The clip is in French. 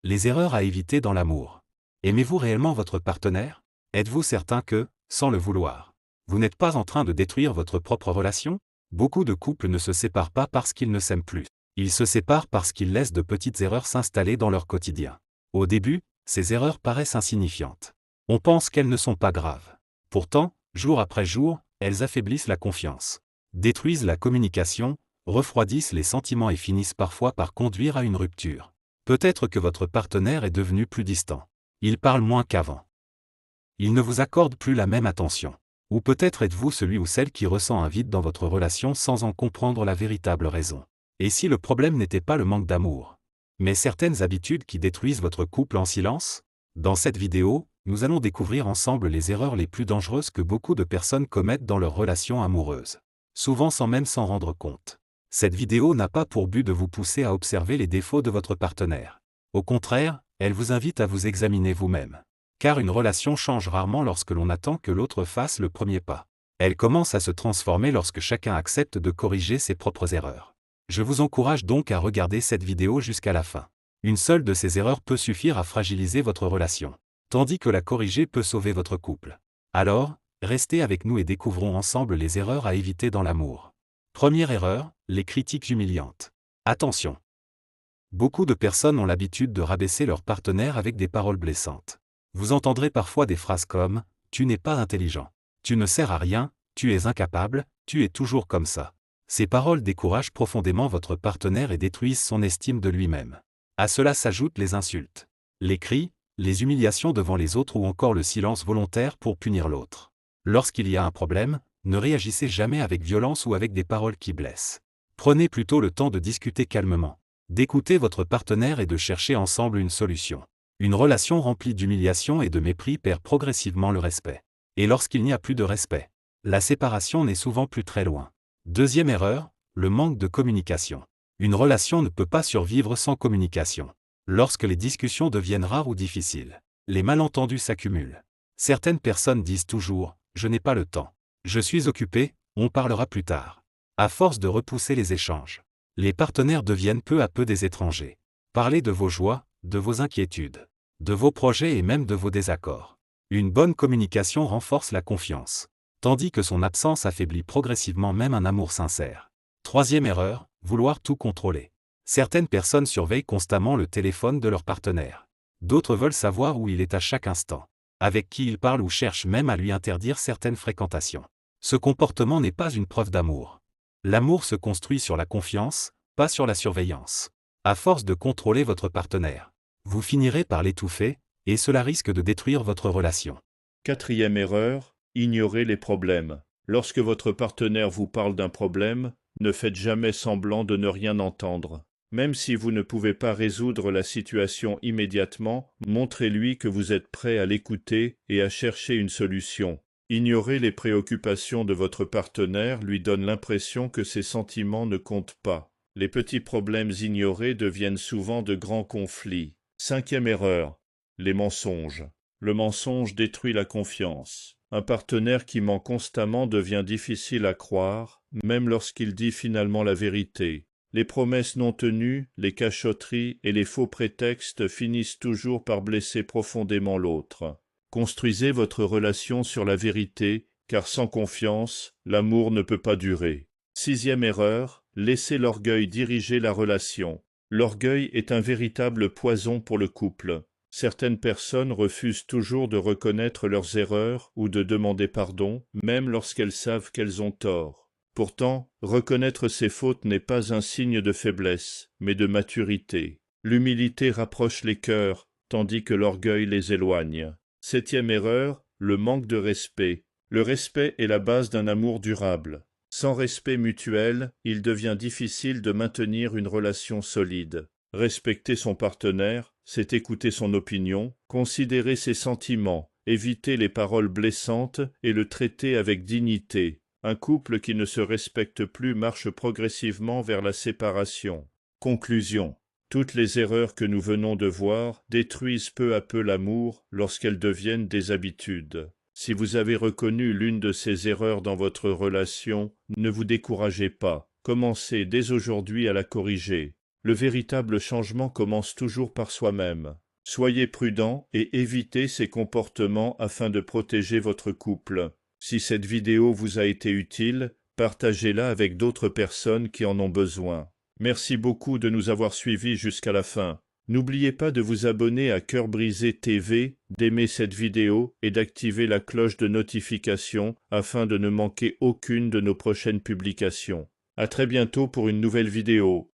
Les erreurs à éviter dans l'amour. Aimez-vous réellement votre partenaire? Êtes-vous certain que, sans le vouloir, vous n'êtes pas en train de détruire votre propre relation? Beaucoup de couples ne se séparent pas parce qu'ils ne s'aiment plus. Ils se séparent parce qu'ils laissent de petites erreurs s'installer dans leur quotidien. Au début, ces erreurs paraissent insignifiantes. On pense qu'elles ne sont pas graves. Pourtant, jour après jour, elles affaiblissent la confiance, détruisent la communication, refroidissent les sentiments et finissent parfois par conduire à une rupture. Peut-être que votre partenaire est devenu plus distant. Il parle moins qu'avant. Il ne vous accorde plus la même attention. Ou peut-être êtes-vous celui ou celle qui ressent un vide dans votre relation sans en comprendre la véritable raison. Et si le problème n'était pas le manque d'amour, mais certaines habitudes qui détruisent votre couple en silence? Dans cette vidéo, nous allons découvrir ensemble les erreurs les plus dangereuses que beaucoup de personnes commettent dans leur relation amoureuse. Souvent sans même s'en rendre compte. Cette vidéo n'a pas pour but de vous pousser à observer les défauts de votre partenaire. Au contraire, elle vous invite à vous examiner vous-même. Car une relation change rarement lorsque l'on attend que l'autre fasse le premier pas. Elle commence à se transformer lorsque chacun accepte de corriger ses propres erreurs. Je vous encourage donc à regarder cette vidéo jusqu'à la fin. Une seule de ces erreurs peut suffire à fragiliser votre relation, tandis que la corriger peut sauver votre couple. Alors, restez avec nous et découvrons ensemble les erreurs à éviter dans l'amour. Première erreur, les critiques humiliantes. Attention! Beaucoup de personnes ont l'habitude de rabaisser leur partenaire avec des paroles blessantes. Vous entendrez parfois des phrases comme « Tu n'es pas intelligent »,« Tu ne sers à rien »,« Tu es incapable »,« Tu es toujours comme ça ». Ces paroles découragent profondément votre partenaire et détruisent son estime de lui-même. À cela s'ajoutent les insultes, les cris, les humiliations devant les autres ou encore le silence volontaire pour punir l'autre. Lorsqu'il y a un problème, ne réagissez jamais avec violence ou avec des paroles qui blessent. Prenez plutôt le temps de discuter calmement, d'écouter votre partenaire et de chercher ensemble une solution. Une relation remplie d'humiliation et de mépris perd progressivement le respect. Et lorsqu'il n'y a plus de respect, la séparation n'est souvent plus très loin. Deuxième erreur, le manque de communication. Une relation ne peut pas survivre sans communication. Lorsque les discussions deviennent rares ou difficiles, les malentendus s'accumulent. Certaines personnes disent toujours « Je n'ai pas le temps »,« Je suis occupé, on parlera plus tard ». À force de repousser les échanges, les partenaires deviennent peu à peu des étrangers. Parlez de vos joies, de vos inquiétudes, de vos projets et même de vos désaccords. Une bonne communication renforce la confiance, tandis que son absence affaiblit progressivement même un amour sincère. Troisième erreur, vouloir tout contrôler. Certaines personnes surveillent constamment le téléphone de leur partenaire. D'autres veulent savoir où il est à chaque instant, avec qui il parle ou cherchent même à lui interdire certaines fréquentations. Ce comportement n'est pas une preuve d'amour. L'amour se construit sur la confiance, pas sur la surveillance. À force de contrôler votre partenaire, vous finirez par l'étouffer, et cela risque de détruire votre relation. Quatrième erreur, ignorer les problèmes. Lorsque votre partenaire vous parle d'un problème, ne faites jamais semblant de ne rien entendre. Même si vous ne pouvez pas résoudre la situation immédiatement, montrez-lui que vous êtes prêt à l'écouter et à chercher une solution. Ignorer les préoccupations de votre partenaire lui donne l'impression que ses sentiments ne comptent pas. Les petits problèmes ignorés deviennent souvent de grands conflits. Cinquième erreur, les mensonges. Le mensonge détruit la confiance. Un partenaire qui ment constamment devient difficile à croire, même lorsqu'il dit finalement la vérité. Les promesses non tenues, les cachotteries et les faux prétextes finissent toujours par blesser profondément l'autre. Construisez votre relation sur la vérité, car sans confiance, l'amour ne peut pas durer. Sixième erreur, laissez l'orgueil diriger la relation. L'orgueil est un véritable poison pour le couple. Certaines personnes refusent toujours de reconnaître leurs erreurs ou de demander pardon, même lorsqu'elles savent qu'elles ont tort. Pourtant, reconnaître ses fautes n'est pas un signe de faiblesse, mais de maturité. L'humilité rapproche les cœurs, tandis que l'orgueil les éloigne. Septième erreur, le manque de respect. Le respect est la base d'un amour durable. Sans respect mutuel, il devient difficile de maintenir une relation solide. Respecter son partenaire, c'est écouter son opinion, considérer ses sentiments, éviter les paroles blessantes et le traiter avec dignité. Un couple qui ne se respecte plus marche progressivement vers la séparation. Conclusion. Toutes les erreurs que nous venons de voir détruisent peu à peu l'amour lorsqu'elles deviennent des habitudes. Si vous avez reconnu l'une de ces erreurs dans votre relation, ne vous découragez pas. Commencez dès aujourd'hui à la corriger. Le véritable changement commence toujours par soi-même. Soyez prudent et évitez ces comportements afin de protéger votre couple. Si cette vidéo vous a été utile, partagez-la avec d'autres personnes qui en ont besoin. Merci beaucoup de nous avoir suivis jusqu'à la fin. N'oubliez pas de vous abonner à Cœur Brisé TV, d'aimer cette vidéo et d'activer la cloche de notification afin de ne manquer aucune de nos prochaines publications. À très bientôt pour une nouvelle vidéo.